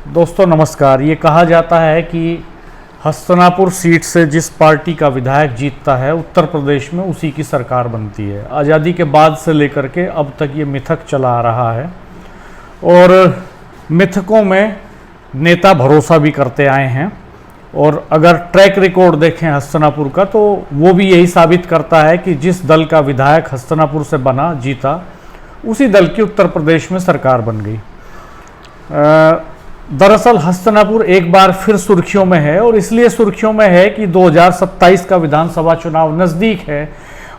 दोस्तों नमस्कार। ये कहा जाता है कि हस्तिनापुर सीट से जिस पार्टी का विधायक जीतता है उत्तर प्रदेश में उसी की सरकार बनती है। आज़ादी के बाद से लेकर के अब तक ये मिथक चला आ रहा है और मिथकों में नेता भरोसा भी करते आए हैं। और अगर ट्रैक रिकॉर्ड देखें हस्तिनापुर का तो वो भी यही साबित करता है कि जिस दल का विधायक हस्तिनापुर से बना जीता उसी दल की उत्तर प्रदेश में सरकार बन गई। दरअसल हस्तिनापुर एक बार फिर सुर्खियों में है और इसलिए सुर्खियों में है कि 2027 का विधानसभा चुनाव नज़दीक है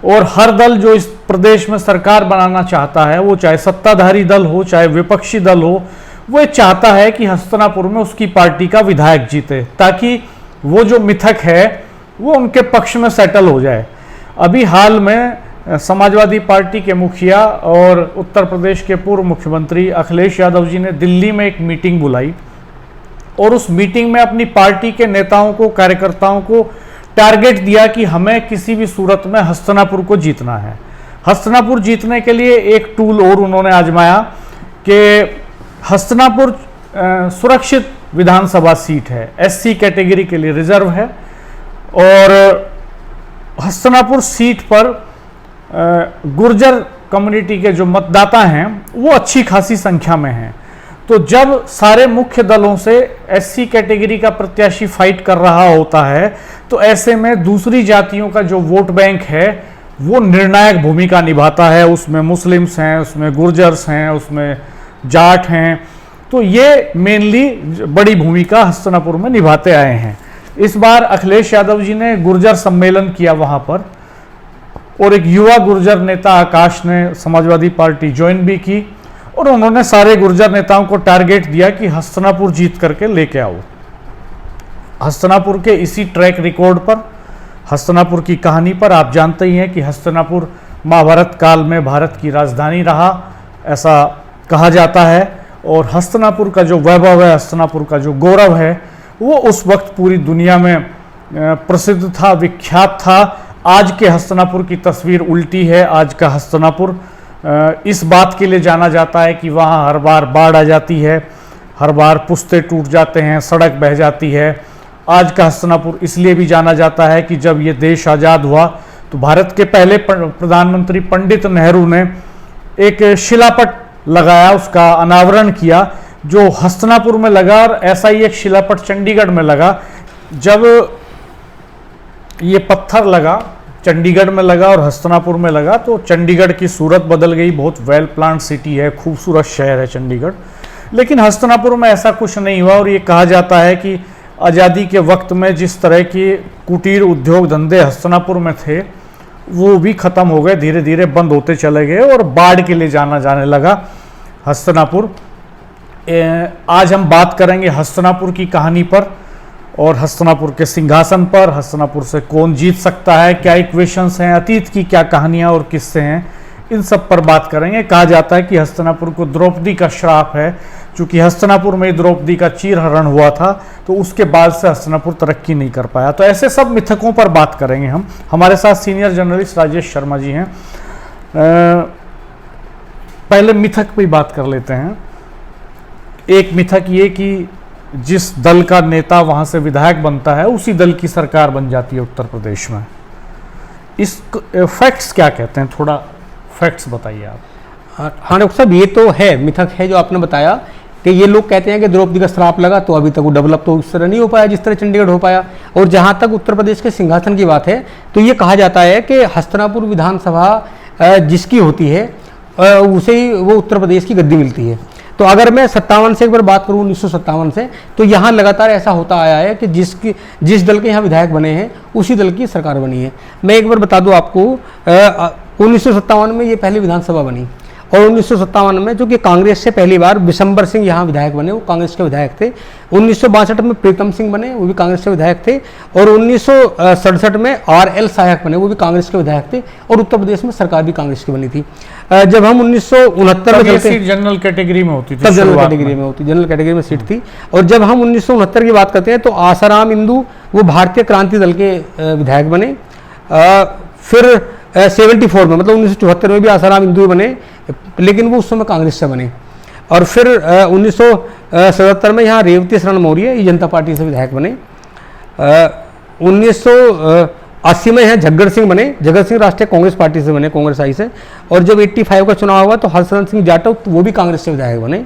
और हर दल जो इस प्रदेश में सरकार बनाना चाहता है, वो चाहे सत्ताधारी दल हो चाहे विपक्षी दल हो, वो चाहता है कि हस्तिनापुर में उसकी पार्टी का विधायक जीते ताकि वो जो मिथक है वो उनके पक्ष में सेटल हो जाए। अभी हाल में समाजवादी पार्टी के मुखिया और उत्तर प्रदेश के पूर्व मुख्यमंत्री अखिलेश यादव जी ने दिल्ली में एक मीटिंग बुलाई और उस मीटिंग में अपनी पार्टी के नेताओं को, कार्यकर्ताओं को टारगेट दिया कि हमें किसी भी सूरत में हस्तिनापुर को जीतना है। हस्तिनापुर जीतने के लिए एक टूल और उन्होंने आजमाया कि हस्तिनापुर सुरक्षित विधानसभा सीट है, एससी कैटेगरी के लिए रिजर्व है और हस्तिनापुर सीट पर गुर्जर कम्युनिटी के जो मतदाता हैं वो अच्छी खासी संख्या में हैं। तो जब सारे मुख्य दलों से एससी कैटेगरी का प्रत्याशी फाइट कर रहा होता है तो ऐसे में दूसरी जातियों का जो वोट बैंक है वो निर्णायक भूमिका निभाता है। उसमें मुस्लिम्स हैं, उसमें गुर्जर्स हैं, उसमें जाट हैं। तो ये मेनली बड़ी भूमिका हस्तिनापुर में निभाते आए हैं। इस बार अखिलेश यादव जी ने गुर्जर सम्मेलन किया वहाँ पर और एक युवा गुर्जर नेता आकाश ने समाजवादी पार्टी ज्वाइन भी की और उन्होंने सारे गुर्जर नेताओं को टारगेट दिया कि हस्तिनापुर जीत करके लेके आओ। हस्तिनापुर के इसी ट्रैक रिकॉर्ड पर, हस्तिनापुर की कहानी पर आप जानते ही हैं कि हस्तिनापुर महाभारत काल में भारत की राजधानी रहा, ऐसा कहा जाता है। और हस्तिनापुर का जो वैभव है, हस्तिनापुर का जो गौरव है, वो उस वक्त पूरी दुनिया में प्रसिद्ध था, विख्यात था। आज के हस्तिनापुर की तस्वीर उल्टी है। आज का हस्तिनापुर इस बात के लिए जाना जाता है कि वहाँ हर बार बाढ़ आ जाती है, हर बार पुश्ते टूट जाते हैं, सड़क बह जाती है। आज का हस्तिनापुर इसलिए भी जाना जाता है कि जब ये देश आज़ाद हुआ तो भारत के पहले प्रधानमंत्री पंडित नेहरू ने एक शिलापट लगाया, उसका अनावरण किया जो हस्तिनापुर में लगा। और ऐसा ही एक शिलापट चंडीगढ़ में लगा। जब ये पत्थर लगा, चंडीगढ़ में लगा और हस्तिनापुर में लगा, तो चंडीगढ़ की सूरत बदल गई। बहुत वेल प्लान सिटी है, खूबसूरत शहर है चंडीगढ़। लेकिन हस्तिनापुर में ऐसा कुछ नहीं हुआ और ये कहा जाता है कि आज़ादी के वक्त में जिस तरह के कुटीर उद्योग धंधे हस्तिनापुर में थे वो भी ख़त्म हो गए, धीरे धीरे बंद होते चले गए और बाढ़ के लिए जाना जाने लगा हस्तिनापुर। आज हम बात करेंगे हस्तिनापुर की कहानी पर और हस्तिनापुर के सिंहासन पर। हस्तिनापुर से कौन जीत सकता है, क्या इक्वेशंस हैं, अतीत की क्या कहानियां और किस्से हैं, इन सब पर बात करेंगे। कहा जाता है कि हस्तिनापुर को द्रौपदी का श्राप है, क्योंकि हस्तिनापुर में द्रौपदी का चीरहरण हुआ था तो उसके बाद से हस्तिनापुर तरक्की नहीं कर पाया। तो ऐसे सब मिथकों पर बात करेंगे हम। हमारे साथ सीनियर जर्नलिस्ट राजेश शर्मा जी हैं। पहले मिथक पे बात कर लेते हैं। एक मिथक ये कि जिस दल का नेता वहां से विधायक बनता है उसी दल की सरकार बन जाती है उत्तर प्रदेश में। इस फैक्ट्स क्या कहते हैं, थोड़ा फैक्ट्स बताइए आप। हाँ डॉक्टर साहब, ये तो है, मिथक है जो आपने बताया कि ये लोग कहते हैं कि द्रौपदी का श्राप लगा तो अभी तक वो डेवलप तो उस तरह नहीं हो पाया जिस तरह चंडीगढ़ हो पाया। और जहाँ तक उत्तर प्रदेश के सिंहासन की बात है तो ये कहा जाता है कि हस्तिनापुर विधानसभा जिसकी होती है उसे ही वो उत्तर प्रदेश की गद्दी मिलती है। तो अगर मैं 57 से एक बार बात करूँ, 1957 से, तो यहाँ लगातार ऐसा होता आया है कि जिस दल के यहाँ विधायक बने हैं उसी दल की सरकार बनी है। मैं एक बार बता दूँ आपको, 1957 में ये पहली विधानसभा बनी और 1957 में जो कि कांग्रेस से पहली बार बिशंबर सिंह यहाँ विधायक बने, वो कांग्रेस के विधायक थे। 1962 में प्रीतम सिंह बने, वो भी कांग्रेस के विधायक थे। और 1967 में RL सहायक बने, वो भी कांग्रेस के विधायक थे। और उत्तर प्रदेश में सरकार भी कांग्रेस की बनी थी। जब हम 1969 में चलते, जनरल कैटेगरी में होती थी, तब जनरल कैटेगरी में होती, जनरल कैटेगरी में सीट थी। और जब हम 1969 की बात करते हैं तो आसाराम इंदू वो भारतीय क्रांति दल के विधायक बने। फिर 74 में, मतलब 1974 में भी आसाराम इंदू बने, लेकिन वो उस समय कांग्रेस से बने। और फिर 1977 में यहाँ रेवती शरण मौर्य ये जनता पार्टी से विधायक बने। 1980 में यहाँ झग्गड़ सिंह बने, झग्गड़ सिंह राष्ट्रीय कांग्रेस पार्टी से बने, कांग्रेस आई से। और जब 85 का चुनाव हुआ तो हर्षवर्धन सिंह जाटव तो वो भी कांग्रेस से विधायक बने।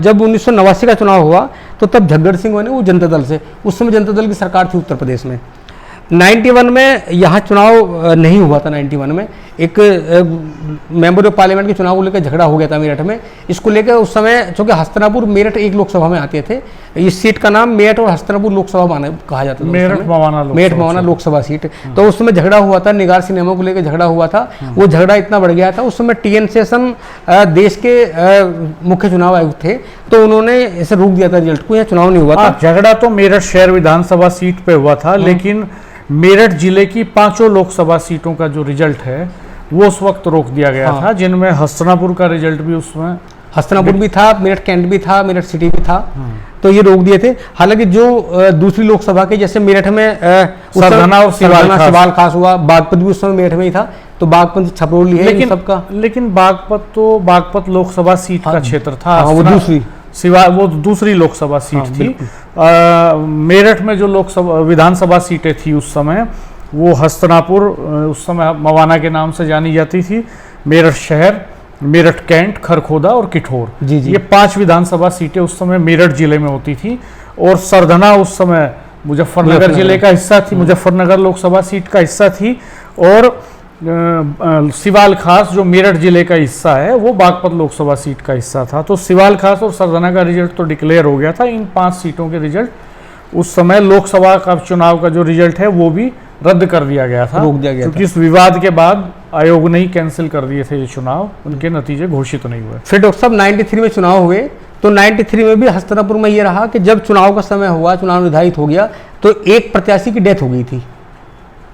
जब 1989 का चुनाव हुआ तो तब झग्गड़ सिंह बने वो जनता दल से। उस समय जनता दल की सरकार थी उत्तर प्रदेश में। 91 में यहाँ चुनाव नहीं हुआ था। 91 में एक मेंबर ऑफ पार्लियामेंट के चुनाव को लेकर झगड़ा हो गया था मेरठ में। इसको लेकर उस समय चूंकि हस्तिनापुर मेरठ एक लोकसभा में आते थे, इस सीट का नाम मेरठ और हस्तिनापुर लोकसभा कहा जाता था। मेरठ मवाना लोकसभा सीट। तो उस समय झगड़ा हुआ था, निगार सिनेमा को लेकर झगड़ा हुआ था। वो झगड़ा इतना बढ़ गया था, उस समय TN शेषन देश के मुख्य चुनाव आयुक्त थे, तो उन्होंने इसे रोक दिया था रिजल्ट को, यहाँ चुनाव नहीं हुआ था। झगड़ा तो मेरठ शहर विधानसभा सीट पे हुआ था, लेकिन मेरठ जिले की 5 लोकसभा सीटों का जो रिजल्ट है वो उस वक्त रोक दिया गया था, जिनमें हस्तिनापुर का रिजल्ट भी उसमें हस्तिनापुर भी था, मेरठ कैंट भी था, मेरठ सिटी भी था, तो ये रोक दिए थे। हालांकि जो दूसरी लोकसभा के जैसे मेरठ में सरधना और सिवाल खास हुआ, बागपत भी उस समय मेरठ में ही था, तो बागपत छपरौली है लेकिन सबका। लेकिन बागपत लोकसभा सीट का क्षेत्र था, वो दूसरी वो दूसरी लोकसभा सीट थी। मेरठ में जो लोकसभा विधानसभा सीटें थी उस समय वो हस्तिनापुर, उस समय मवाना के नाम से जानी जाती थी, मेरठ शहर, मेरठ कैंट, खरखोदा और किठौर। ये 5 विधानसभा सीटें उस समय मेरठ जिले में होती थी। और सरधना उस समय मुजफ्फरनगर जिले का हिस्सा थी, मुजफ्फरनगर लोकसभा सीट का हिस्सा थी। और सिवाल खास जो मेरठ जिले का हिस्सा है वो बागपत लोकसभा सीट का हिस्सा था। तो सिवाल खास और सरधना का रिजल्ट तो डिक्लेयर हो गया था। इन 5 सीटों के रिजल्ट उस समय लोकसभा का चुनाव का जो रिजल्ट है वो भी रद्द कर दिया गया था, रोक दिया गया क्योंकि इस विवाद के बाद आयोग ने ही कैंसिल कर दिए थे ये चुनाव, उनके नतीजे घोषित नहीं हुए। फिर डॉक्टर साहब 93 में चुनाव हुए, तो 93 में भी हस्तिनापुर में ये रहा कि जब चुनाव का समय हुआ, चुनाव निर्धारित हो गया, तो एक प्रत्याशी की डेथ हो गई थी,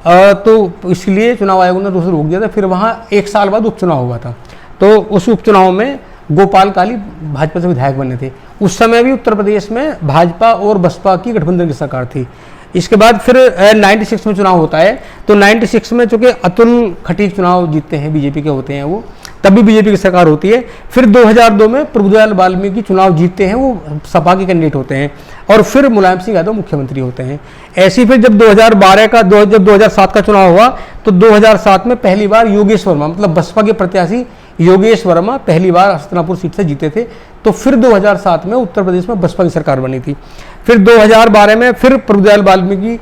तो इसलिए चुनाव आयोग ने उसे रोक दिया था। फिर वहाँ 1 साल बाद उपचुनाव हुआ था, तो उस उपचुनाव में गोपाल काली भाजपा से विधायक बने थे। उस समय भी उत्तर प्रदेश में भाजपा और बसपा की गठबंधन की सरकार थी। इसके बाद फिर 96 में चुनाव होता है, तो 96 में चूंकि अतुल खटीक चुनाव जीतते हैं, बीजेपी के होते हैं वो, तब भी बीजेपी की सरकार होती है। फिर 2002 में प्रभुदयाल वाल्मीकि चुनाव जीतते हैं, वो सपा के कैंडिडेट होते हैं, और फिर मुलायम सिंह यादव मुख्यमंत्री होते हैं। ऐसे ही फिर जब 2007 का चुनाव हुआ, तो 2007 में पहली बार योगेश वर्मा, मतलब बसपा के प्रत्याशी योगेश वर्मा पहली बार हस्तिनापुर सीट से जीते थे। तो फिर 2007 में उत्तर प्रदेश में बसपा की सरकार बनी थी। फिर 2012 में फिर प्रभुदयाल वाल्मीकि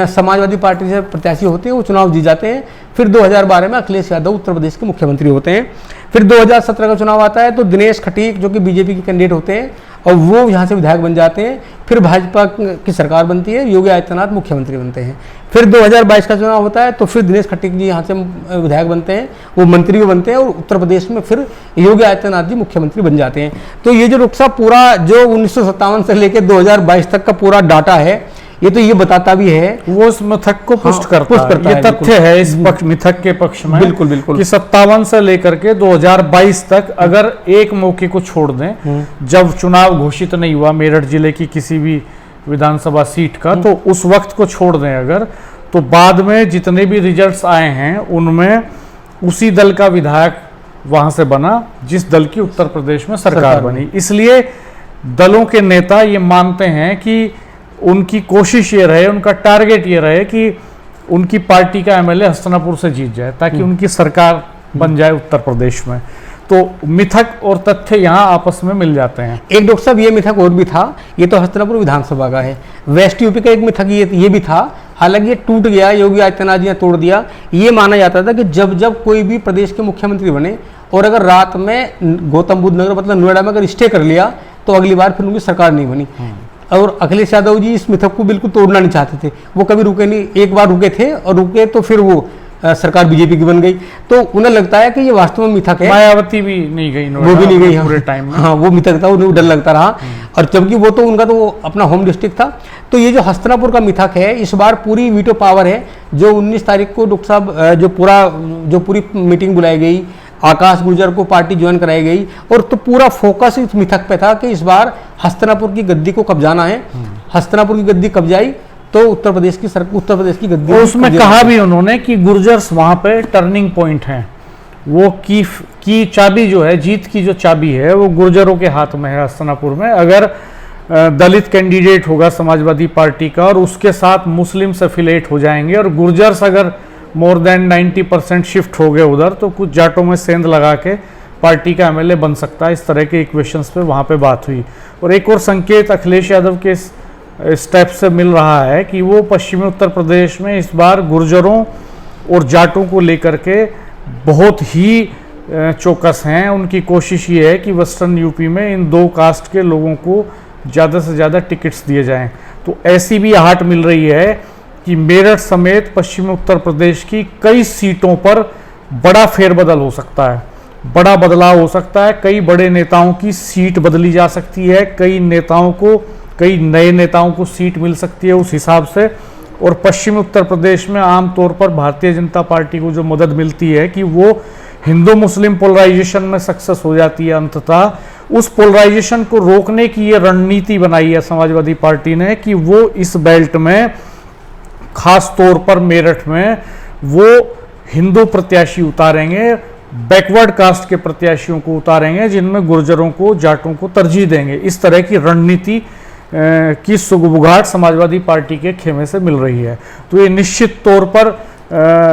समाजवादी पार्टी से प्रत्याशी होते हैं, वो चुनाव जीत जाते हैं। फिर 2012 में अखिलेश यादव उत्तर प्रदेश के मुख्यमंत्री होते हैं। फिर 2017 का चुनाव आता है, तो दिनेश खटीक जो कि बीजेपी के कैंडिडेट होते हैं और वो यहाँ से विधायक बन जाते हैं। फिर भाजपा की सरकार बनती है, योगी आदित्यनाथ मुख्यमंत्री बनते हैं। फिर 2022 का चुनाव होता है, तो फिर दिनेश खटीक जी यहाँ से विधायक बनते हैं, वो मंत्री भी बनते हैं, और उत्तर प्रदेश में फिर योगी आदित्यनाथ जी मुख्यमंत्री बन जाते हैं। तो ये जो रुखसा पूरा जो 1957 से लेकर 2022 तक का पूरा डाटा है, ये तो ये बताता भी है, वो इस मिथक को पुष्ट करता है। ये तथ्य है इस मिथक के पक्ष में, बिल्कुल बिल्कुल, कि 57 से लेकर के 2022 तक अगर एक मौके को छोड़ दें, जब चुनाव घोषित नहीं हुआ मेरठ जिले की किसी भी विधानसभा सीट का, तो उस वक्त को छोड़ दें अगर, तो बाद में जितने भी रिजल्ट्स आए हैं उनमें उसी दल का विधायक वहां से बना जिस दल की उत्तर प्रदेश में सरकार बनी। इसलिए दलों के नेता ये मानते हैं कि उनकी कोशिश ये रहे, उनका टारगेट ये रहे कि उनकी पार्टी का एमएलए हस्तिनापुर से जीत जाए, ताकि उनकी सरकार बन जाए उत्तर प्रदेश में। तो मिथक और तथ्य यहाँ आपस में मिल जाते हैं। एक डॉक्टर साहब ये मिथक और भी था, ये तो हस्तिनापुर विधानसभा का है। वेस्ट यूपी का एक मिथक ये भी था, हालांकि ये टूट गया, योगी आदित्यनाथ जी ने तोड़ दिया। ये माना जाता था कि जब जब कोई भी प्रदेश के मुख्यमंत्री बने और अगर रात में गौतम बुद्ध नगर मतलब नोएडा में अगर स्टे कर लिया, तो अगली बार फिर उनकी सरकार नहीं बनी। और अखिलेश यादव जी इस मिथक को बिल्कुल तोड़ना नहीं चाहते थे, वो कभी रुके नहीं। एक बार रुके थे और रुके तो फिर वो सरकार बीजेपी की बन गई। तो उन्हें लगता है कि ये वास्तव में मिथक है। मायावती भी नहीं गई, वो भी नहीं गई पूरे टाइम में। हाँ, वो मिथक था, उन्हें डर लगता रहा। और जबकि वो तो उनका तो वो अपना होम डिस्ट्रिक्ट था। तो ये जो हस्तिनापुर का मिथक है, इस बार पूरी वीटो पावर है। जो 19 तारीख को डॉक्टर साहब जो पूरी मीटिंग बुलाई गई, आकाश गुर्जर को पार्टी ज्वाइन कराई गई, और तो पूरा फोकस इस मिथक पे था कि इस बार हस्तिनापुर की गद्दी को कब्जाना है। हस्तिनापुर की गद्दी कब्जाई तो उत्तर प्रदेश की गद्दी। उसमें कहा भी उन्होंने कि गुर्जर्स वहां पे टर्निंग पॉइंट हैं, वो की चाबी जो है, जीत की जो चाबी है वो गुर्जरों के हाथ में है हस्तिनापुर में। अगर दलित कैंडिडेट होगा समाजवादी पार्टी का और उसके साथ मुस्लिम एफिलेट हो जाएंगे और गुर्जर्स अगर मोर देन 90% शिफ्ट हो गए उधर, तो कुछ जाटों में सेंध लगा के पार्टी का एमएलए बन सकता है। इस तरह के इक्वेशंस पे वहाँ पे बात हुई। और एक और संकेत अखिलेश यादव के स्टेप से मिल रहा है कि वो पश्चिमी उत्तर प्रदेश में इस बार गुर्जरों और जाटों को लेकर के बहुत ही चौकस हैं। उनकी कोशिश ये है कि वेस्टर्न यूपी में इन दो कास्ट के लोगों को ज़्यादा से ज़्यादा टिकट्स दिए जाएं। तो ऐसी भी आहट मिल रही है कि मेरठ समेत पश्चिमी उत्तर प्रदेश की कई सीटों पर बड़ा फेरबदल हो सकता है, बड़ा बदलाव हो सकता है। कई बड़े नेताओं की सीट बदली जा सकती है, कई नए नेताओं को सीट मिल सकती है उस हिसाब से। और पश्चिमी उत्तर प्रदेश में आमतौर पर भारतीय जनता पार्टी को जो मदद मिलती है कि वो हिंदू मुस्लिम पोलराइजेशन में सक्सेस हो जाती है अंततः, उस पोलराइजेशन को रोकने की ये रणनीति बनाई है समाजवादी पार्टी ने कि वो इस बेल्ट में, खास तौर पर मेरठ में, वो हिंदू प्रत्याशी उतारेंगे, बैकवर्ड कास्ट के प्रत्याशियों को उतारेंगे, जिनमें गुर्जरों को, जाटों को तरजीह देंगे। इस तरह की रणनीति की सुगबुगाहट समाजवादी पार्टी के खेमे से मिल रही है। तो ये निश्चित तौर पर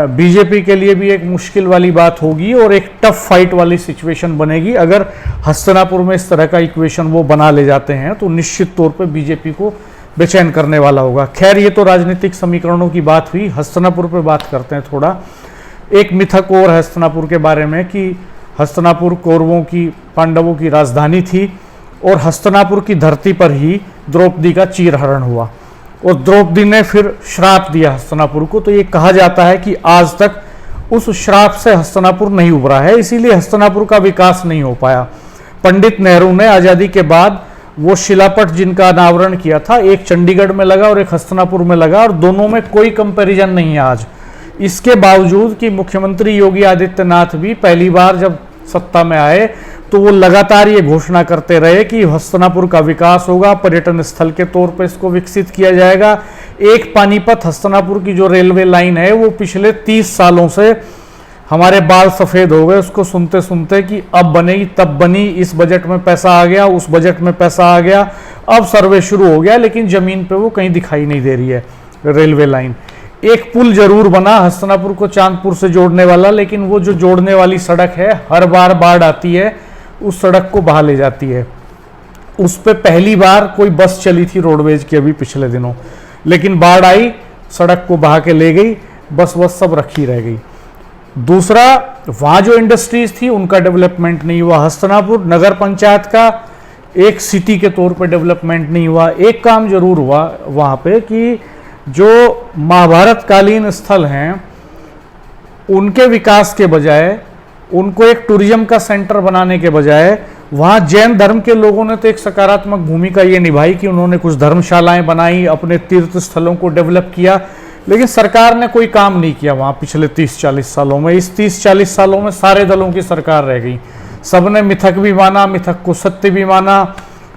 बीजेपी के लिए भी एक मुश्किल वाली बात होगी और एक टफ फाइट वाली सिचुएशन बनेगी। अगर हस्तिनापुर में इस तरह का इक्वेशन वो बना ले जाते हैं तो निश्चित तौर पर बीजेपी को बेचैन करने वाला होगा। खैर, ये तो राजनीतिक समीकरणों की बात हुई। हस्तिनापुर पे बात करते हैं थोड़ा। एक मिथक और हस्तिनापुर के बारे में कि हस्तिनापुर कौरवों की, पांडवों की राजधानी थी और हस्तिनापुर की धरती पर ही द्रौपदी का चीरहरण हुआ और द्रौपदी ने फिर श्राप दिया हस्तिनापुर को। तो ये कहा जाता है कि आज तक उस श्राप से हस्तिनापुर नहीं उभरा है, इसीलिए हस्तिनापुर का विकास नहीं हो पाया। पंडित नेहरू ने आज़ादी के बाद वो शिलापट जिनका अनावरण किया था, एक चंडीगढ़ में लगा और एक हस्तिनापुर में लगा, और दोनों में कोई कंपैरिजन नहीं है आज। इसके बावजूद कि मुख्यमंत्री योगी आदित्यनाथ भी पहली बार जब सत्ता में आए तो वो लगातार ये घोषणा करते रहे कि हस्तिनापुर का विकास होगा, पर्यटन स्थल के तौर पर इसको विकसित किया जाएगा। एक पानीपत हस्तिनापुर की जो रेलवे लाइन है वो पिछले 30 सालों से हमारे बाल सफ़ेद हो गए उसको सुनते सुनते कि अब बनेगी तब बनी, इस बजट में पैसा आ गया, उस बजट में पैसा आ गया, अब सर्वे शुरू हो गया, लेकिन ज़मीन पे वो कहीं दिखाई नहीं दे रही है रेलवे लाइन। एक पुल जरूर बना हस्तिनापुर को चांदपुर से जोड़ने वाला, लेकिन वो जो जोड़ने वाली सड़क है, हर बार बाढ़ आती है उस सड़क को बहा ले जाती है। उस पे पहली बार कोई बस चली थी रोडवेज की अभी पिछले दिनों, लेकिन बाढ़ आई, सड़क को बहा के ले गई, बस सब रखी रह गई। दूसरा, वहाँ जो इंडस्ट्रीज थी उनका डेवलपमेंट नहीं हुआ। हस्तिनापुर नगर पंचायत का एक सिटी के तौर पे डेवलपमेंट नहीं हुआ। एक काम जरूर हुआ वहाँ पे कि जो महाभारत कालीन स्थल हैं उनके विकास के बजाय, उनको एक टूरिज्म का सेंटर बनाने के बजाय, वहाँ जैन धर्म के लोगों ने तो एक सकारात्मक भूमिका ये निभाई कि उन्होंने कुछ धर्मशालाएं बनाई, अपने तीर्थ स्थलों को डेवलप किया, लेकिन सरकार ने कोई काम नहीं किया वहाँ पिछले 30-40 सालों में। इस 30-40 सालों में सारे दलों की सरकार रह गई, सबने मिथक भी माना, मिथक को सत्य भी माना,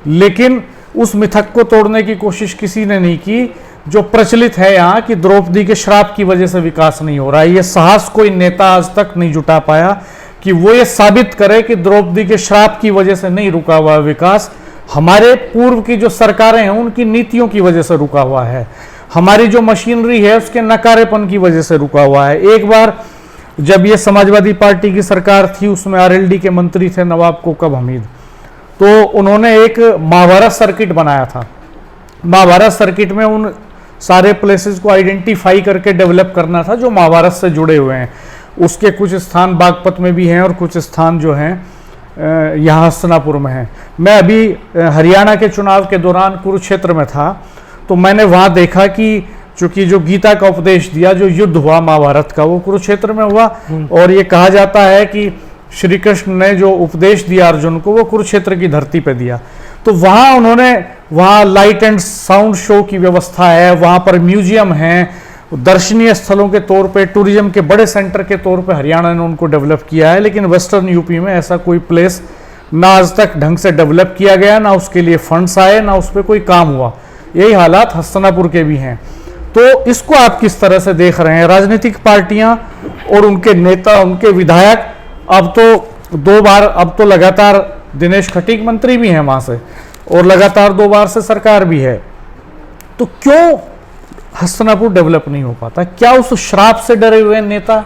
लेकिन उस मिथक को तोड़ने की कोशिश किसी ने नहीं की जो प्रचलित है यहाँ कि द्रौपदी के श्राप की वजह से विकास नहीं हो रहा है। ये साहस कोई नेता आज तक नहीं जुटा पाया कि वो ये साबित करे कि द्रौपदी के श्राप की वजह से नहीं रुका हुआ विकास, हमारे पूर्व की जो सरकारें हैं उनकी नीतियों की वजह से रुका हुआ है, हमारी जो मशीनरी है उसके नकारेपन की वजह से रुका हुआ है। एक बार जब ये समाजवादी पार्टी की सरकार थी, उसमें आरएलडी के मंत्री थे नवाब कोकब हमीद, तो उन्होंने एक महाभारत सर्किट बनाया था। महाभारत सर्किट में उन सारे प्लेसेस को आइडेंटिफाई करके डेवलप करना था जो महाभारत से जुड़े हुए हैं। उसके कुछ स्थान बागपत में भी हैं और कुछ स्थान जो हैं यहाँ हस्तिनापुर में हैं। मैं अभी हरियाणा के चुनाव के दौरान कुरुक्षेत्र में था, तो मैंने वहाँ देखा कि चूंकि जो गीता का उपदेश दिया, जो युद्ध हुआ महाभारत का, वो कुरुक्षेत्र में हुआ, और ये कहा जाता है कि श्री कृष्ण ने जो उपदेश दिया अर्जुन को वो कुरुक्षेत्र की धरती पे दिया। तो वहाँ उन्होंने, वहाँ लाइट एंड साउंड शो की व्यवस्था है, वहाँ पर म्यूजियम है, दर्शनीय स्थलों के तौर पे, टूरिज्म के बड़े सेंटर के तौर पे हरियाणा ने उनको डेवलप किया है। लेकिन वेस्टर्न यूपी में ऐसा कोई प्लेस ना आज तक ढंग से डेवलप किया गया, ना उसके लिए फंड्स आए, ना उस पर कोई काम हुआ। यही हालात हस्तिनापुर के भी हैं। तो इसको आप किस तरह से देख रहे हैं? राजनीतिक पार्टियां और उनके नेता, उनके विधायक अब तो 2 बार, अब तो लगातार दिनेश खटीक मंत्री भी हैं वहां से, और लगातार 2 बार से सरकार भी है। तो क्यों हस्तिनापुर डेवलप नहीं हो पाता? क्या उस श्राप से डरे हुए नेता?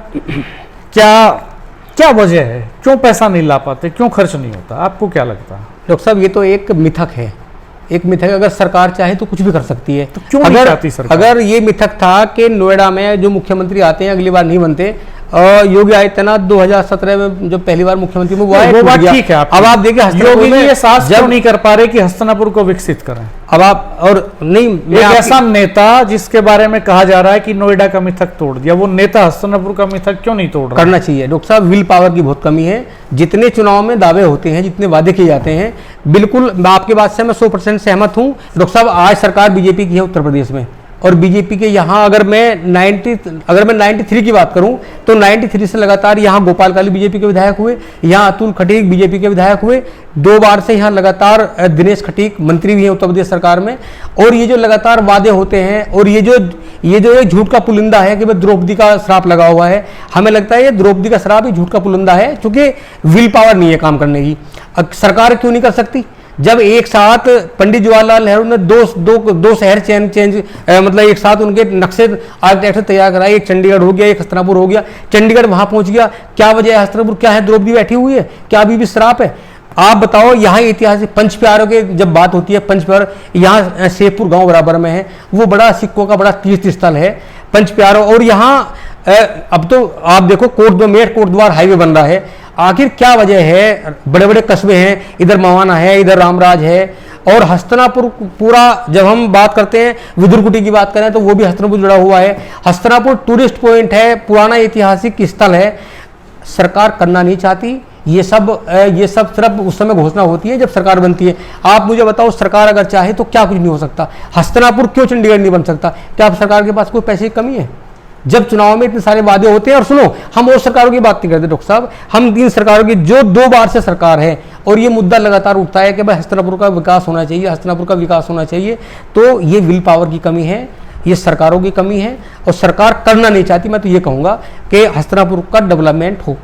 क्या वजह है? क्यों पैसा नहीं ला पाते? क्यों खर्च नहीं होता? आपको क्या लगता है? डॉक्टर साहब, ये तो एक मिथक है, एक मिथक। अगर सरकार चाहे तो कुछ भी कर सकती है। तो क्यों नहीं चाहती सरकार? अगर ये मिथक था कि नोएडा में जो मुख्यमंत्री आते हैं अगली बार नहीं बनते, योगी आदित्यनाथ 2017 में जब पहली बार मुख्यमंत्री में वो आए, वो बात ठीक है। अब आप देखिए योगी जी ये साहस क्यों नहीं कर पा रहे कि हस्तिनापुर को विकसित करें? अब आप और नहीं, एक ऐसा नेता जिसके बारे में कहा जा रहा है कि नोएडा का मिथक तोड़ दिया, वो नेता हस्तिनापुर का मिथक क्यों नहीं तोड़ रहा? करना चाहिए डॉक्टर साहब। विल पावर की बहुत कमी है। जितने चुनाव में दावे होते हैं, जितने वादे किए जाते हैं, बिल्कुल मैं आपकी बात से मैं 100% सहमत हूं। डॉक्टर साहब, आज सरकार बीजेपी की है उत्तर प्रदेश में, और बीजेपी के यहाँ अगर मैं 93 की बात करूं तो 93 से लगातार यहाँ गोपाल काली बीजेपी के विधायक हुए, यहाँ अतुल खटीक बीजेपी के विधायक हुए, 2 बार से यहाँ लगातार दिनेश खटीक मंत्री भी हैं उत्तर प्रदेश सरकार में। और ये जो लगातार वादे होते हैं, और ये जो एक झूठ का पुलिंदा है कि भाई द्रौपदी का श्राप लगा हुआ है, हमें लगता है ये द्रौपदी का श्राप ही झूठ का पुलिंदा है, क्योंकि विल पावर नहीं है काम करने की। सरकार क्यों नहीं कर सकती? जब एक साथ पंडित जवाहरलाल नेहरू ने दो शहर चेंज मतलब एक साथ उनके नक्शे आर्किटेक्चर तैयार कराए, एक चंडीगढ़ हो गया, एक हस्तिनापुर हो गया, चंडीगढ़ वहां पहुंच गया, क्या वजह है? हस्तिनापुर क्या है? द्रौपदी बैठी हुई है, क्या अभी भी श्राप है? आप बताओ। यहाँ ऐतिहासिक पंच प्यारों के जब बात होती है, पंच प्यार यहाँ शेखपुर गांव बराबर में है, वो बड़ा सिक्कों का बड़ा तीर्थ स्थल है पंच प्यारों। और यहाँ अब तो आप देखो कोटद्वार हाईवे बन रहा है। आखिर क्या वजह है? बड़े बड़े कस्बे हैं, इधर मवाना है, इधर रामराज है, और हस्तिनापुर पूरा, जब हम बात करते हैं विदुरकुटी की बात करें तो वो भी हस्तिनापुर जुड़ा हुआ है। हस्तिनापुर टूरिस्ट पॉइंट है, पुराना ऐतिहासिक स्थल है। सरकार करना नहीं चाहती। ये सब सिर्फ उस समय घोषणा होती है जब सरकार बनती है। आप मुझे बताओ, सरकार अगर चाहे तो क्या कुछ नहीं हो सकता? हस्तिनापुर क्यों चंडीगढ़ नहीं बन सकता? क्या सरकार के पास कोई पैसे की कमी है? जब चुनाव में इतने सारे वादे होते हैं, और सुनो, हम और सरकारों की बात नहीं करते डॉक्टर साहब, हम 3 सरकारों की जो 2 बार से सरकार है, और ये मुद्दा लगातार उठता है कि भाई हस्तिनापुर का विकास होना चाहिए, हस्तिनापुर का विकास होना चाहिए। तो ये विल पावर की कमी है, ये सरकारों की कमी है, और सरकार करना नहीं चाहती। मैं तो ये कहूँगा कि हस्तिनापुर का डेवलपमेंट हो।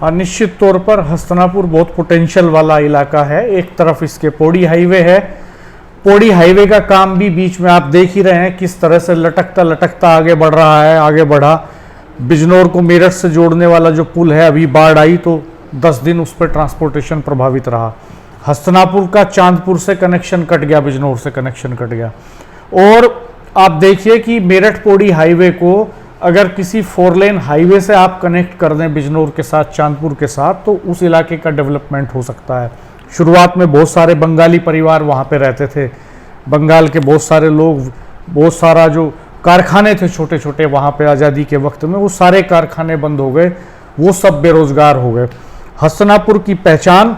निश्चित तौर पर हस्तिनापुर बहुत पोटेंशियल वाला इलाका है। एक तरफ इसके पौड़ी हाईवे है, पौड़ी हाईवे का काम भी बीच में आप देख ही रहे हैं किस तरह से लटकता आगे बढ़ रहा है, आगे बढ़ा। बिजनौर को मेरठ से जोड़ने वाला जो पुल है, अभी बाढ़ आई तो 10 दिन उस पर ट्रांसपोर्टेशन प्रभावित रहा। हस्तिनापुर का चांदपुर से कनेक्शन कट गया, बिजनौर से कनेक्शन कट गया। और आप देखिए कि मेरठ पौड़ी हाईवे को अगर किसी 4 लेन हाईवे से आप कनेक्ट कर दें बिजनौर के साथ, चांदपुर के साथ, तो उस इलाके का डेवलपमेंट हो सकता है। शुरुआत में बहुत सारे बंगाली परिवार वहाँ पे रहते थे, बंगाल के बहुत सारे लोग, बहुत सारा जो कारखाने थे छोटे छोटे वहाँ पे आज़ादी के वक्त में, वो सारे कारखाने बंद हो गए, वो सब बेरोजगार हो गए। हस्तिनापुर की पहचान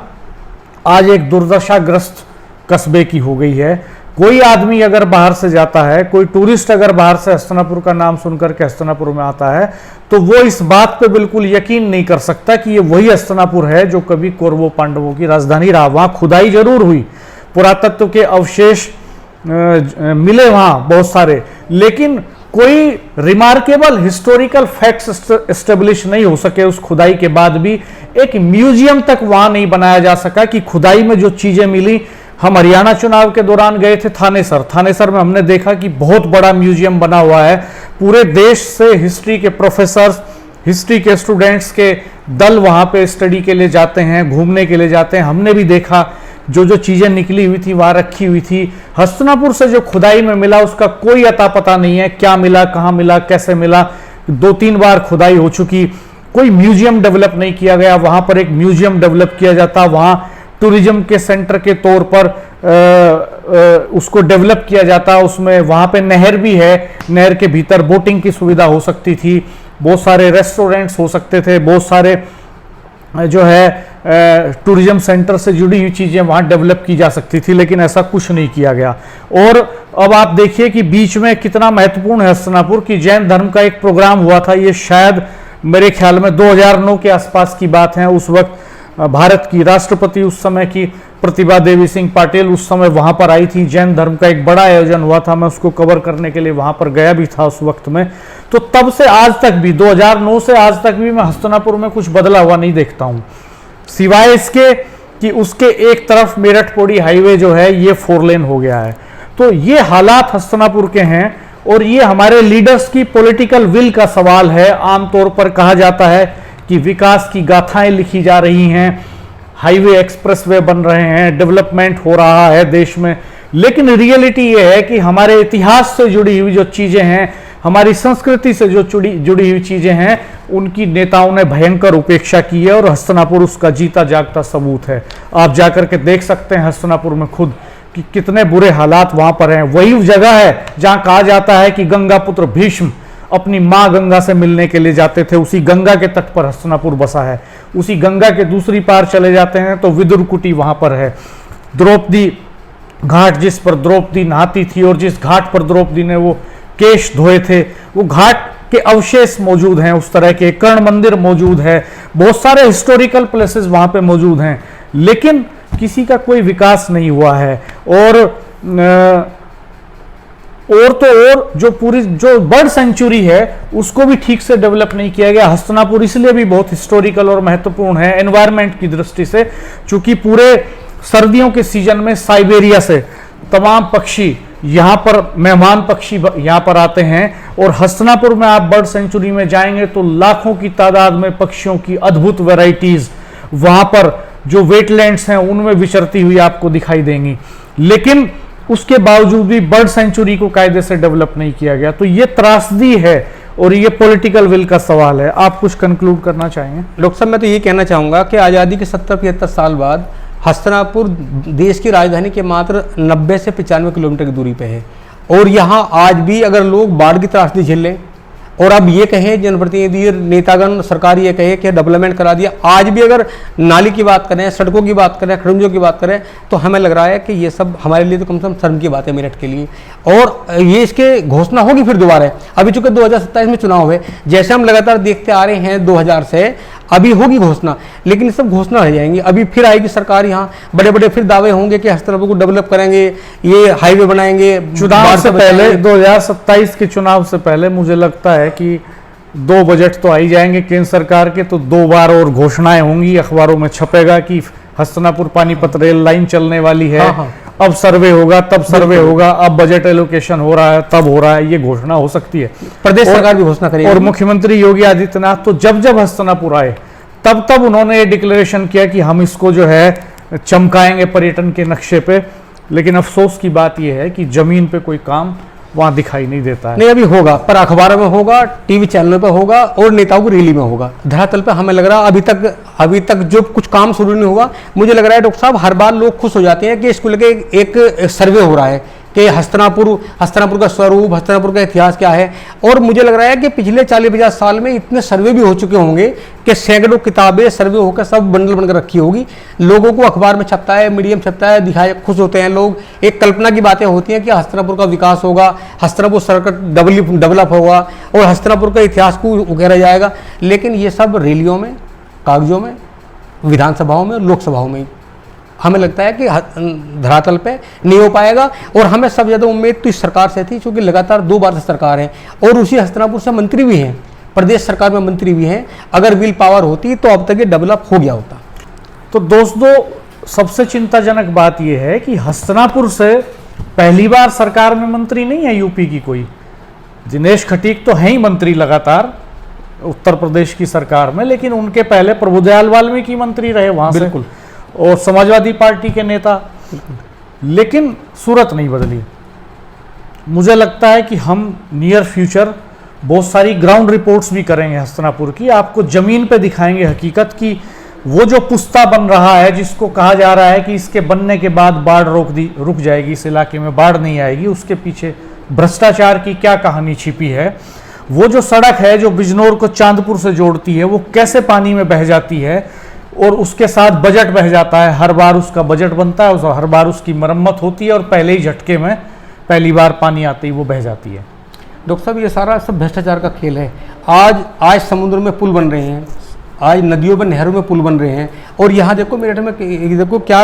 आज एक दुर्दशाग्रस्त कस्बे की हो गई है। कोई आदमी अगर बाहर से जाता है, कोई टूरिस्ट अगर बाहर से हस्तिनापुर का नाम सुनकर के हस्तिनापुर में आता है, तो वो इस बात पे बिल्कुल यकीन नहीं कर सकता कि ये वही हस्तिनापुर है जो कभी कौरवों पांडवों की राजधानी रहा। वहां खुदाई जरूर हुई, पुरातत्व के अवशेष मिले वहां बहुत सारे, लेकिन कोई रिमार्केबल हिस्टोरिकल फैक्ट्स एस्टेब्लिश नहीं हो सके उस खुदाई के बाद भी। एक म्यूजियम तक वहां नहीं बनाया जा सका कि खुदाई में जो चीजें मिली। हम हरियाणा चुनाव के दौरान गए थे थानेसर में हमने देखा कि बहुत बड़ा म्यूजियम बना हुआ है। पूरे देश से हिस्ट्री के प्रोफेसर्स, हिस्ट्री के स्टूडेंट्स के दल वहां पे स्टडी के लिए जाते हैं, घूमने के लिए जाते हैं। हमने भी देखा जो जो चीजें निकली हुई थी वहां रखी हुई थी। हस्तिनापुर से जो खुदाई में मिला उसका कोई अता पता नहीं है, क्या मिला, कहाँ मिला, कैसे मिला। 2-3 बार खुदाई हो चुकी, कोई म्यूजियम डेवलप नहीं किया गया। वहां पर एक म्यूजियम डेवलप किया जाता, वहां टूरिज्म के सेंटर के तौर पर उसको डेवलप किया जाता। उसमें वहां पे नहर भी है, नहर के भीतर बोटिंग की सुविधा हो सकती थी, बहुत सारे रेस्टोरेंट्स हो सकते थे, बहुत सारे जो है टूरिज्म सेंटर से जुड़ी हुई चीजें वहां डेवलप की जा सकती थी, लेकिन ऐसा कुछ नहीं किया गया। और अब आप देखिए कि बीच में कितना महत्वपूर्ण है हस्तिनापुर की जैन धर्म का एक प्रोग्राम हुआ था। ये शायद मेरे ख्याल में 2009 के आसपास की बात है। उस वक्त भारत की राष्ट्रपति उस समय की प्रतिभा देवी सिंह पाटिल उस समय वहां पर आई थी। जैन धर्म का एक बड़ा आयोजन हुआ था, मैं उसको कवर करने के लिए वहां पर गया भी था उस वक्त में। तो तब से आज तक भी 2009 से आज तक भी मैं हस्तिनापुर में कुछ बदला हुआ नहीं देखता हूं, सिवाय इसके कि उसके एक तरफ मेरठ पौड़ी हाईवे जो है ये 4 लेन हो गया है। तो ये हालात हस्तिनापुर के हैं और ये हमारे लीडर्स की पॉलिटिकल विल का सवाल है। आमतौर पर कहा जाता है कि विकास की गाथाएं लिखी जा रही हैं, हाईवे एक्सप्रेसवे बन रहे हैं, डेवलपमेंट हो रहा है देश में, लेकिन रियलिटी ये है कि हमारे इतिहास से जुड़ी हुई जो चीजें हैं, हमारी संस्कृति से जो जुड़ी हुई चीजें हैं, उनकी नेताओं ने भयंकर उपेक्षा की है और हस्तिनापुर उसका जीता जागता सबूत है। आप जाकर के देख सकते हैं हस्तिनापुर में खुद कि कितने बुरे हालात वहां पर हैं। वही जगह है जहां कहा जाता है कि गंगा पुत्र भीष्म अपनी मां गंगा से मिलने के लिए जाते थे, उसी गंगा के तट पर हस्तिनापुर बसा है। उसी गंगा के दूसरी पार चले जाते हैं तो विदुर कुटी वहां पर है। द्रौपदी घाट जिस पर द्रौपदी नहाती थी और जिस घाट पर द्रौपदी ने वो केश धोए थे, वो घाट के अवशेष मौजूद हैं, उस तरह के कर्ण मंदिर मौजूद है, बहुत सारे हिस्टोरिकल प्लेसेस वहां पे मौजूद हैं, लेकिन किसी का कोई विकास नहीं हुआ है। और जो पूरी जो बर्ड सेंचुरी है उसको भी ठीक से डेवलप नहीं किया गया। हस्तिनापुर इसलिए भी बहुत हिस्टोरिकल और महत्वपूर्ण है एनवायरनमेंट की दृष्टि से, चूंकि पूरे सर्दियों के सीजन में साइबेरिया से तमाम पक्षी यहाँ पर, मेहमान पक्षी यहाँ पर आते हैं। और हस्तिनापुर में आप बर्ड सेंचुरी में जाएंगे तो लाखों की तादाद में पक्षियों की अद्भुत वैरायटीज वहां पर जो वेटलैंड्स हैं उनमें विचरती हुई आपको दिखाई देंगी, लेकिन उसके बावजूद भी बर्ड सेंचुरी को कायदे से डेवलप नहीं किया गया। तो ये त्रासदी है और ये पॉलिटिकल विल का सवाल है। आप कुछ कंक्लूड करना चाहेंगे? डॉक्टर साहब, मैं तो ये कहना चाहूँगा कि आज़ादी के 70-75 साल बाद हस्तिनापुर देश की राजधानी के मात्र 90 से 95 किलोमीटर की दूरी पे है, और यहाँ आज भी अगर लोग बाढ़ की त्रासदी झेल लें और अब ये कहें जनप्रतिनिधि नेतागण सरकार ये कहे कि डेवलपमेंट करा दिया, आज भी अगर नाली की बात करें, सड़कों की बात करें, खड़ंजों की बात करें, तो हमें लग रहा है कि ये सब हमारे लिए तो कम से कम शर्म की बात है मेरठ के लिए। और ये इसके घोषणा होगी फिर दोबारा, अभी चूंकि 2027 में चुनाव है, जैसे हम लगातार देखते आ रहे हैं 2000 से, अभी होगी घोषणा, लेकिन सब घोषणा रह जाएंगी। अभी फिर आएगी सरकार, यहाँ बड़े बड़े फिर दावे होंगे कि हस्तिनापुर को डेवलप करेंगे, ये हाईवे बनाएंगे। चुनाव से पहले 2027 के चुनाव से पहले मुझे लगता है कि 2 बजट तो आ ही जाएंगे केंद्र सरकार के, तो 2 बार और घोषणाएं होंगी, अखबारों में छपेगा कि हस्तिनापुर पानीपत रेल लाइन चलने वाली है। हाँ। अब सर्वे होगा, तब सर्वे होगा, अब बजट एलोकेशन हो रहा है, तब हो रहा है, ये घोषणा हो सकती है। प्रदेश सरकार भी घोषणा करेगी। और मुख्यमंत्री योगी आदित्यनाथ तो जब हस्तिनापुर आए तब उन्होंने ये डिक्लेरेशन किया कि हम इसको जो है चमकाएंगे पर्यटन के नक्शे पे, लेकिन अफसोस की बात यह है कि जमीन पे कोई काम वहां दिखाई नहीं देता है। नहीं, अभी होगा, पर अखबारों में होगा, टीवी चैनलों पे होगा और नेताओं की रैली में होगा। धरातल पे हमें लग रहा है अभी तक जो कुछ काम शुरू नहीं हुआ। मुझे लग रहा है डॉक्टर साहब, हर बार लोग खुश हो जाते हैं कि इसको लेके एक सर्वे हो रहा है कि हस्तिनापुर का स्वरूप, हस्तिनापुर का इतिहास क्या है। और मुझे लग रहा है कि पिछले 40-50 साल में इतने सर्वे भी हो चुके होंगे कि सैकड़ों किताबें सर्वे होकर सब बंडल बनकर रखी होगी। लोगों को अखबार में छपता है, मीडिया में छपता है, दिखाए, खुश होते हैं लोग। एक कल्पना की बातें होती हैं कि हस्तिनापुर का विकास होगा, हस्तिनापुर सर्कट डेवलप होगा और हस्तिनापुर का इतिहास को उकेरा जाएगा, लेकिन ये सब रैलियों में, कागजों में, विधानसभाओं में, लोकसभाओं में हमें लगता है कि धरातल पे नहीं हो पाएगा। और हमें सब ज़्यादा उम्मीद तो इस सरकार से थी, क्योंकि लगातार 2 बार से सरकार है और उसी हस्तिनापुर से मंत्री भी हैं, प्रदेश सरकार में मंत्री भी हैं। अगर विल पावर होती तो अब तक ये डेवलप हो गया होता। तो दोस्तों, सबसे चिंताजनक बात यह है कि हस्तिनापुर से पहली बार सरकार में मंत्री नहीं है यूपी की कोई। दिनेश खटीक तो हैं ही मंत्री लगातार उत्तर प्रदेश की सरकार में, लेकिन उनके पहले प्रभुदयाल वाल्मीकि मंत्री रहे वहां से, बिल्कुल, और समाजवादी पार्टी के नेता, लेकिन सूरत नहीं बदली। मुझे लगता है कि हम नियर फ्यूचर बहुत सारी ग्राउंड रिपोर्ट्स भी करेंगे हस्तिनापुर की, आपको जमीन पे दिखाएंगे हकीकत की वो जो पुस्ता बन रहा है, जिसको कहा जा रहा है कि इसके बनने के बाद बाढ़ रुक जाएगी, इस इलाके में बाढ़ नहीं आएगी, उसके पीछे भ्रष्टाचार की क्या कहानी छिपी है। वो जो सड़क है जो बिजनौर को चांदपुर से जोड़ती है, वो कैसे पानी में बह जाती है और उसके साथ बजट बह जाता है। हर बार उसका बजट बनता है, हर बार उसकी मरम्मत होती है और पहले ही झटके में पहली बार पानी आते ही वो बह जाती है। डॉक्टर साहब, ये सारा सब भ्रष्टाचार का खेल है। आज समुद्र में पुल बन रहे हैं, आज नदियों पर, नहरों में पुल बन रहे हैं। और यहाँ देखो मेरठ में, देखो क्या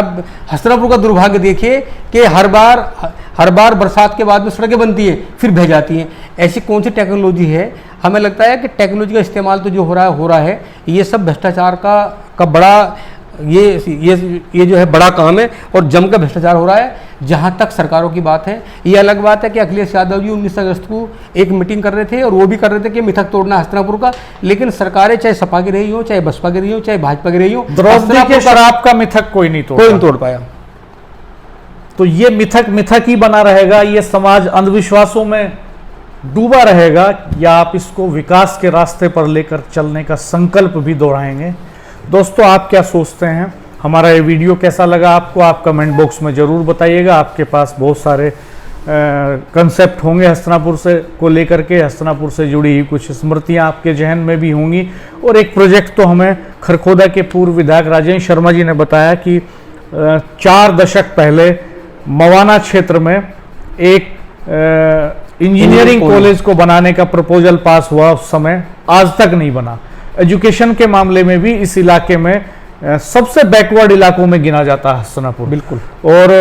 हस्तिनापुर का दुर्भाग्य देखिए कि हर बार बरसात के बाद में सड़कें बनती है फिर बह जाती हैं। ऐसी कौन सी टेक्नोलॉजी है? हमें लगता है कि टेक्नोलॉजी का इस्तेमाल तो जो हो रहा है ये सब भ्रष्टाचार का बड़ा ये जो है बड़ा काम है और जमकर भ्रष्टाचार हो रहा है। जहाँ तक सरकारों की बात है, ये अलग बात है कि अखिलेश यादव जी 19 अगस्त को एक मीटिंग कर रहे थे और वो भी कर रहे थे कि मिथक तोड़ना हस्तिनापुर का, लेकिन सरकारें चाहे सपा की रही हो, चाहे बसपा की रही हो, चाहे भाजपा की रही हो, द्रौपदी के शराब का मिथक कोई नहीं तोड़ पाया। तो ये मिथक ही बना रहेगा, ये समाज अंधविश्वासों में डूबा रहेगा, या आप इसको विकास के रास्ते पर लेकर चलने का संकल्प भी दोहराएंगे? दोस्तों, आप क्या सोचते हैं? हमारा ये वीडियो कैसा लगा आपको? आप कमेंट बॉक्स में ज़रूर बताइएगा। आपके पास बहुत सारे कंसेप्ट होंगे हस्तिनापुर से को लेकर के, हस्तिनापुर से जुड़ी हुई कुछ स्मृतियां आपके जहन में भी होंगी। और एक प्रोजेक्ट तो हमें खरखोदा के पूर्व विधायक राजेंद्र शर्मा जी ने बताया कि 4 दशक पहले मवाना क्षेत्र में एक इंजीनियरिंग कॉलेज को बनाने का प्रपोजल पास हुआ, उस समय आज तक नहीं बना। एजुकेशन के मामले में भी इस इलाके में सबसे बैकवर्ड इलाकों में गिना जाता है हस्तिनापुर। बिल्कुल। और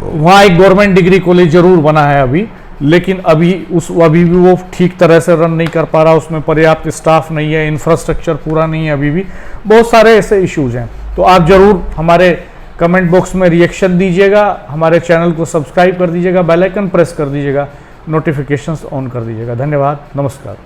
वहाँ एक गवर्नमेंट डिग्री कॉलेज जरूर बना है अभी, लेकिन अभी भी वो ठीक तरह से रन नहीं कर पा रहा, उसमें पर्याप्त स्टाफ नहीं है, इंफ्रास्ट्रक्चर पूरा नहीं है, अभी भी बहुत सारे ऐसे इश्यूज हैं। तो आप जरूर हमारे कमेंट बॉक्स में रिएक्शन दीजिएगा, हमारे चैनल को सब्सक्राइब कर दीजिएगा, बेल आइकन प्रेस कर दीजिएगा, नोटिफिकेशंस ऑन कर दीजिएगा। धन्यवाद, नमस्कार।